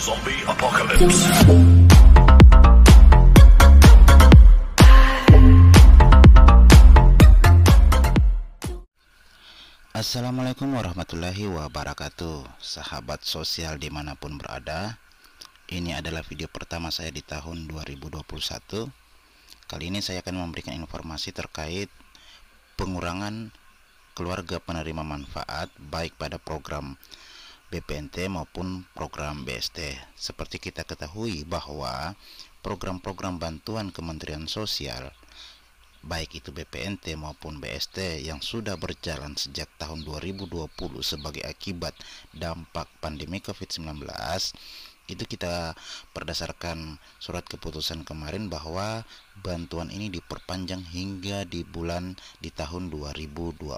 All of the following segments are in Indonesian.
Zombie Apocalypse. Assalamualaikum warahmatullahi wabarakatuh. Sahabat sosial dimanapun berada, ini adalah video pertama saya di tahun 2021. Kali ini saya akan memberikan informasi terkait pengurangan keluarga penerima manfaat baik pada program BPNT maupun program BST. Seperti kita ketahui bahwa program-program bantuan Kementerian Sosial baik itu BPNT maupun BST yang sudah berjalan sejak tahun 2020 sebagai akibat dampak pandemi COVID-19, itu kita berdasarkan surat keputusan kemarin bahwa bantuan ini diperpanjang hingga di tahun 2021.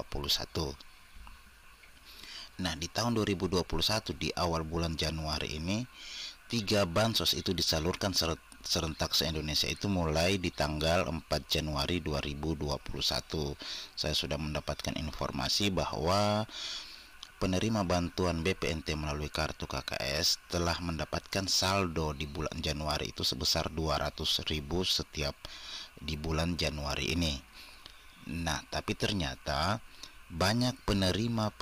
Nah, di tahun 2021 di awal bulan Januari ini 3 bansos itu disalurkan serentak se-Indonesia itu mulai di tanggal 4 Januari 2021. Saya sudah mendapatkan informasi bahwa penerima bantuan BPNT melalui kartu KKS telah mendapatkan saldo di bulan Januari itu sebesar 200.000 setiap di bulan Januari ini. Nah, tapi ternyata banyak penerima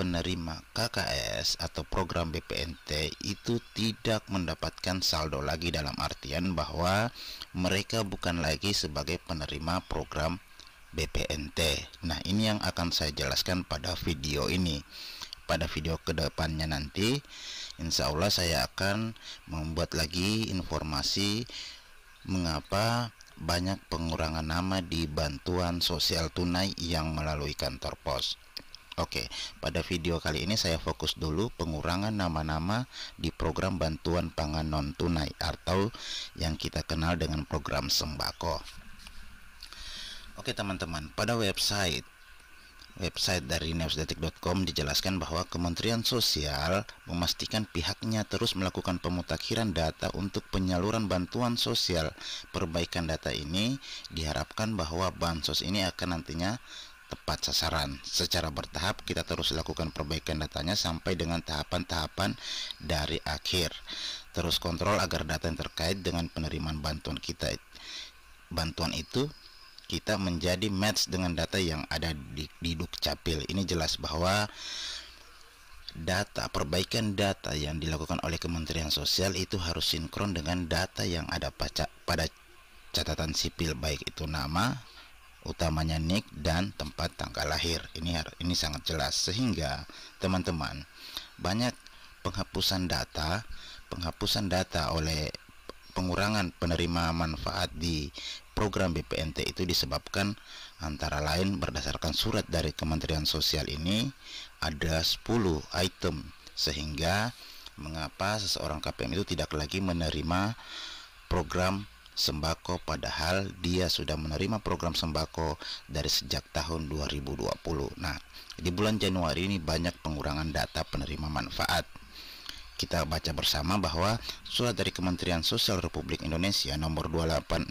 KKS atau program BPNT itu tidak mendapatkan saldo lagi, dalam artian bahwa mereka bukan lagi sebagai penerima program BPNT. Nah, ini yang akan saya jelaskan pada video ini. Pada video kedepannya nanti insya Allah saya akan membuat lagi informasi mengapa banyak pengurangan nama di bantuan sosial tunai yang melalui kantor pos. Oke, pada video kali ini saya fokus dulu pengurangan nama-nama di program bantuan pangan non tunai atau yang kita kenal dengan program sembako. Oke teman-teman, pada website dari newsdetik.com dijelaskan bahwa Kementerian Sosial memastikan pihaknya terus melakukan pemutakhiran data untuk penyaluran bantuan sosial. Perbaikan data ini diharapkan bahwa bansos ini akan nantinya tepat sasaran. Secara bertahap kita terus lakukan perbaikan datanya sampai dengan tahapan-tahapan dari akhir. Terus kontrol agar data yang terkait dengan penerimaan bantuan itu kita menjadi match dengan data yang ada di Dukcapil. Ini jelas bahwa perbaikan data yang dilakukan oleh Kementerian Sosial itu harus sinkron dengan data yang ada pada catatan sipil, baik itu nama utamanya NIK dan tempat tanggal lahir. Ini sangat jelas, sehingga teman-teman, banyak penghapusan data oleh pengurangan penerima manfaat di program BPNT itu disebabkan antara lain berdasarkan surat dari Kementerian Sosial ini ada 10 item, sehingga mengapa seseorang KPM itu tidak lagi menerima program sembako padahal dia sudah menerima program sembako dari sejak tahun 2020. Nah, di bulan Januari ini banyak pengurangan data penerima manfaat. Kita baca bersama bahwa surat dari Kementerian Sosial Republik Indonesia nomor 2867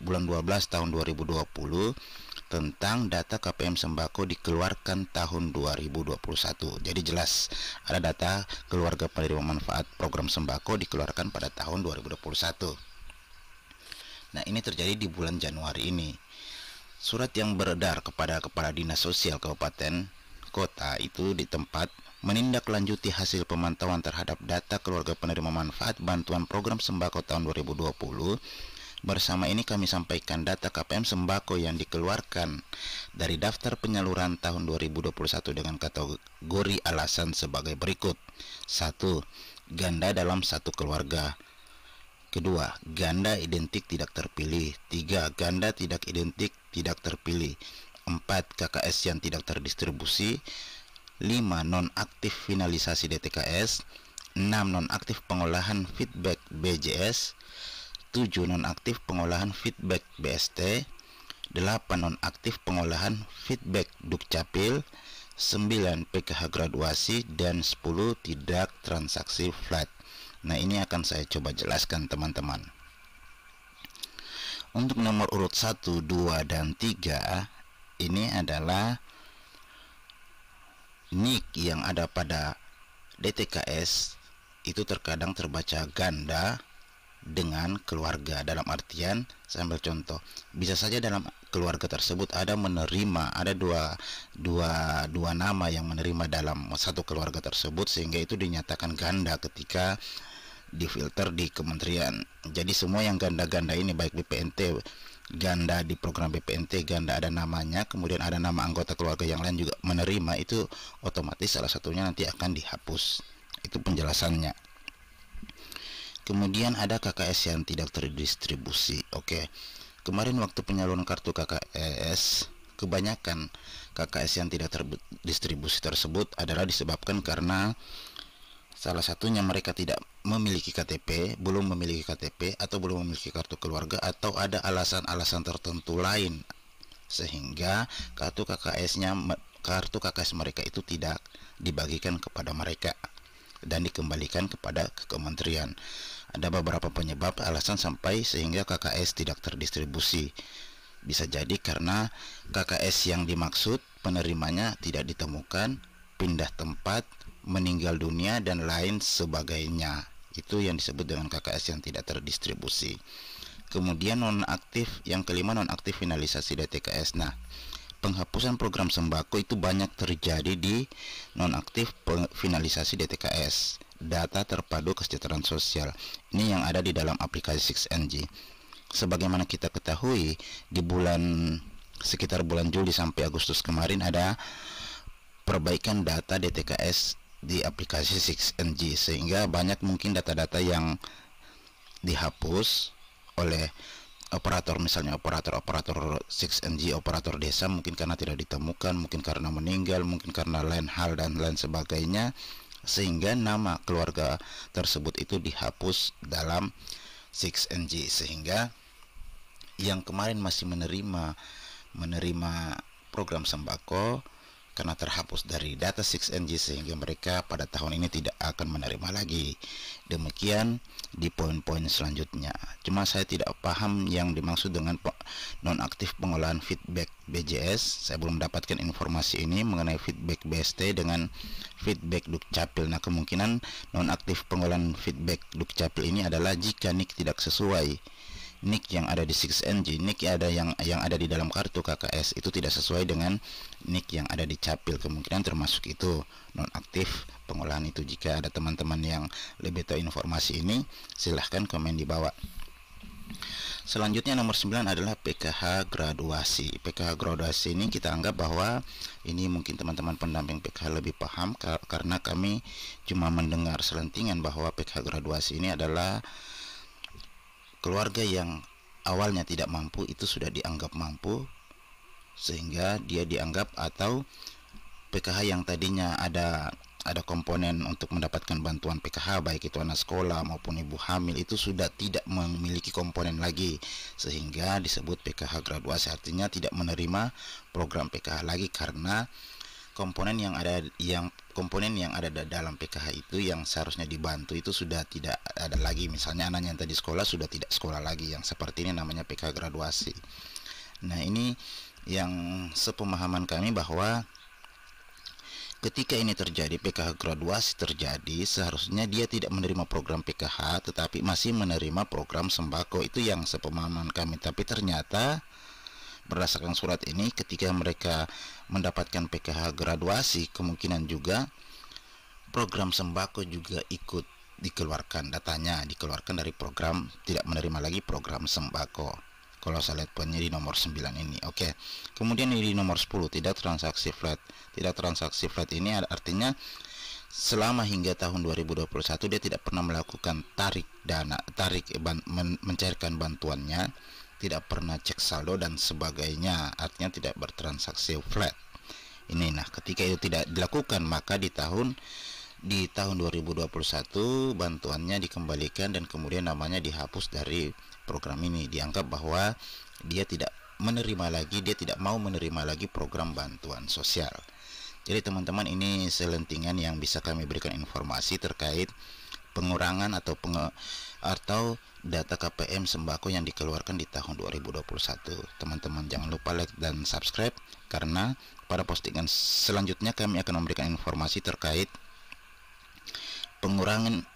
bulan 12 tahun 2020 tentang data KPM sembako dikeluarkan tahun 2021. Jadi jelas ada data keluarga penerima manfaat program sembako dikeluarkan pada tahun 2021. Nah, ini terjadi di bulan Januari ini. Surat yang beredar kepada Kepala Dinas Sosial Kabupaten Kota itu di tempat menindaklanjuti hasil pemantauan terhadap data keluarga penerima manfaat bantuan program sembako tahun 2020. Bersama ini kami sampaikan data KPM sembako yang dikeluarkan dari daftar penyaluran tahun 2021 dengan kategori alasan sebagai berikut. 1. Ganda dalam satu keluarga. 2. Ganda identik tidak terpilih. 3. Ganda tidak identik tidak terpilih. 4. KKS yang tidak terdistribusi. 5. Nonaktif finalisasi DTKS. 6. Nonaktif pengolahan feedback BJS. 7. Nonaktif pengolahan feedback BST. 8. Nonaktif pengolahan feedback Dukcapil. 9. PKH graduasi. Dan 10. Tidak transaksi flat. Nah, ini akan saya coba jelaskan teman-teman. Untuk nomor urut 1, 2, dan 3 ini adalah NIK yang ada pada DTKS itu terkadang terbaca ganda dengan keluarga. Dalam artian, saya ambil contoh, bisa saja dalam keluarga tersebut ada dua nama yang menerima dalam satu keluarga tersebut, sehingga itu dinyatakan ganda ketika difilter di kementerian. Jadi semua yang ganda-ganda ini, baik BPNT, ganda di program BPNT, ganda ada namanya, kemudian ada nama anggota keluarga yang lain juga menerima, itu otomatis salah satunya nanti akan dihapus. Itu penjelasannya. Kemudian ada KKS yang tidak terdistribusi. Oke, kemarin waktu penyaluran kartu KKS, kebanyakan KKS yang tidak terdistribusi tersebut adalah disebabkan karena salah satunya mereka tidak memiliki KTP, belum memiliki KTP, atau belum memiliki kartu keluarga, atau ada alasan-alasan tertentu lain sehingga kartu KKS mereka itu tidak dibagikan kepada mereka dan dikembalikan kepada kementerian. Ada beberapa penyebab alasan sampai sehingga KKS tidak terdistribusi. Bisa jadi karena KKS yang dimaksud penerimanya tidak ditemukan, pindah tempat, meninggal dunia, dan lain sebagainya. Itu yang disebut dengan KKS yang tidak terdistribusi. Kemudian nonaktif, yang kelima nonaktif finalisasi DTKS. Nah, penghapusan program sembako itu banyak terjadi di nonaktif finalisasi DTKS, data terpadu kesejahteraan sosial. Ini yang ada di dalam aplikasi 6NG. Sebagaimana kita ketahui, di sekitar bulan Juli sampai Agustus kemarin ada perbaikan data DTKS di aplikasi 6NG, sehingga banyak mungkin data-data yang dihapus oleh operator, misalnya operator 6NG, operator desa, mungkin karena tidak ditemukan, mungkin karena meninggal, mungkin karena lain hal dan lain sebagainya, sehingga nama keluarga tersebut itu dihapus dalam 6NG, sehingga yang kemarin masih menerima program sembako karena terhapus dari data 6NG, sehingga mereka pada tahun ini tidak akan menerima lagi. Demikian di poin-poin selanjutnya. Cuma saya tidak paham yang dimaksud dengan nonaktif pengolahan feedback BJS. Saya belum mendapatkan informasi ini mengenai feedback BST dengan feedback Dukcapil. Nah, kemungkinan nonaktif pengolahan feedback Dukcapil ini adalah jika NIK tidak sesuai, NIK yang ada di 6NG, NIK yang ada di dalam kartu KKS itu tidak sesuai dengan NIK yang ada di Capil. Kemungkinan termasuk itu nonaktif pengolahan itu. Jika ada teman-teman yang lebih tahu informasi ini, silahkan komen di bawah. Selanjutnya nomor 9 adalah PKH graduasi. PKH graduasi ini kita anggap bahwa ini mungkin teman-teman pendamping PKH lebih paham, karena kami cuma mendengar selentingan bahwa PKH graduasi ini adalah keluarga yang awalnya tidak mampu itu sudah dianggap mampu, sehingga dia dianggap, atau PKH yang tadinya ada komponen untuk mendapatkan bantuan PKH, baik itu anak sekolah maupun ibu hamil, itu sudah tidak memiliki komponen lagi, sehingga disebut PKH graduasi. Artinya tidak menerima program PKH lagi, karena komponen yang ada dalam PKH itu yang seharusnya dibantu itu sudah tidak ada lagi. Misalnya anaknya yang tadi sekolah sudah tidak sekolah lagi, yang seperti ini namanya PKH graduasi. Nah, ini yang sepemahaman kami bahwa ketika ini terjadi, PKH graduasi terjadi, seharusnya dia tidak menerima program PKH tetapi masih menerima program sembako. Itu yang sepemahaman kami. Tapi ternyata berdasarkan surat ini, ketika mereka mendapatkan PKH graduasi, kemungkinan juga program sembako juga ikut dikeluarkan, datanya dikeluarkan dari program, tidak menerima lagi program sembako. Kalau saya lihat poinnya di nomor 9 ini. Oke. Kemudian di nomor 10, tidak transaksi flat. Tidak transaksi flat ini artinya selama hingga tahun 2021 dia tidak pernah melakukan mencairkan bantuannya, tidak pernah cek saldo dan sebagainya, artinya tidak bertransaksi flat ini. Nah, ketika itu tidak dilakukan, maka di tahun 2021 bantuannya dikembalikan dan kemudian namanya dihapus dari program ini. Dianggap bahwa dia tidak menerima lagi, dia tidak mau menerima lagi program bantuan sosial. Jadi teman-teman, ini selentingan yang bisa kami berikan informasi terkait pengurangan atau data KPM sembako yang dikeluarkan di tahun 2021. Teman-teman jangan lupa like dan subscribe, karena pada postingan selanjutnya kami akan memberikan informasi terkait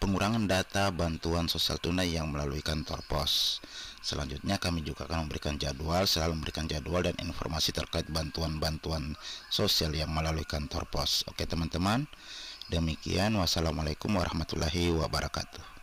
pengurangan data bantuan sosial tunai yang melalui kantor pos. Selanjutnya kami juga akan selalu memberikan jadwal dan informasi terkait bantuan-bantuan sosial yang melalui kantor pos. Oke teman-teman, demikian. Wassalamualaikum warahmatullahi wabarakatuh.